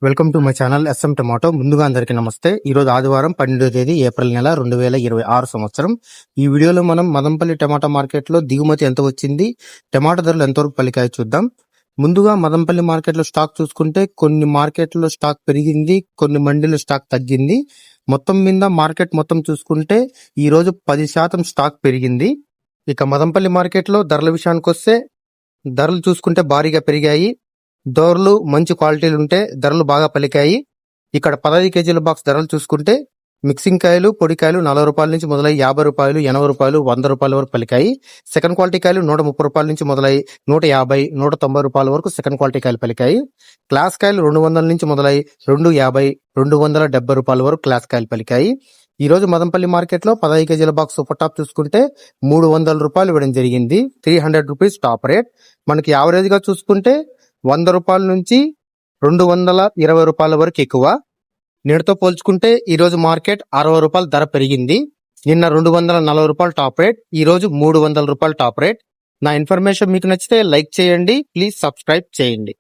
Welcome to my channel S M tomato. ముందుగా అందరికీ నమస్తే. ఈరోజు ఆదివారం 12వ తేదీ ఏప్రిల్ నెల 2026 సంవత్సరం. ఈ వీడియోలో మనం మదంపల్లి టమాటా మార్కెట్లో దిగుమతి ఎంత వచ్చింది, టమాటా ధరలు ఎంతవరకు పలికాయో చూద్దాం. ముందుగా మదంపల్లి మార్కెట్లో స్టాక్ చూసుకుంటే కొన్ని మార్కెట్లో స్టాక్ పెరిగింది, కొన్ని మండీలో స్టాక్ తగ్గింది. మొత్తం మీద మార్కెట్ మొత్తం చూసుకుంటే ఈ రోజు 10% స్టాక్ పెరిగింది. ఇక మదంపల్లి మార్కెట్లో ధరల విషయానికి వస్తే ధరలు చూసుకుంటే భారీగా పెరిగాయి. ధరలు మంచి క్వాలిటీలు ఉంటే ధరలు బాగా పలికాయి. ఇక్కడ 15 కేజీల బాక్స్ ధరలు చూసుకుంటే మిక్సింగ్ కాయలు, పొడి కాయలు 40 రూపాయల నుంచి మొదలై 50 రూపాయలు, 80 రూపాయలు, 100 రూపాయల వరకు పలికాయి. సెకండ్ క్వాలిటీ కాయలు 130 రూపాయల నుంచి మొదలై 150, 190 రూపాయల వరకు సెకండ్ క్వాలిటీ కాయలు పలికాయి. క్లాస్ కాయలు 200 నుంచి మొదలై 250, 270 రూపాయల వరకు క్లాస్ కాయలు పలికాయి. ఈ రోజు మదంపల్లి మార్కెట్ లో 15 కేజీల బాక్స్ సూపర్ టాప్ చూసుకుంటే 300 రూపాయలు ఇవ్వడం జరిగింది. 300 రూపీస్ టాప్ రేట్. మనకి యావరేజ్ గా చూసుకుంటే 100 రూపాయల నుంచి 220 రూపాయల వరకు ఎక్కువ. నిన్నతో పోల్చుకుంటే ఈ రోజు మార్కెట్ 60 రూపాయల ధర పెరిగింది. నిన్న 240 రూపాయలు టాప్ రేట్, ఈ రోజు 300 రూపాయలు టాప్ రేట్. నా ఇన్ఫర్మేషన్ మీకు నచ్చితే లైక్ చేయండి, ప్లీజ్ సబ్స్క్రైబ్ చేయండి.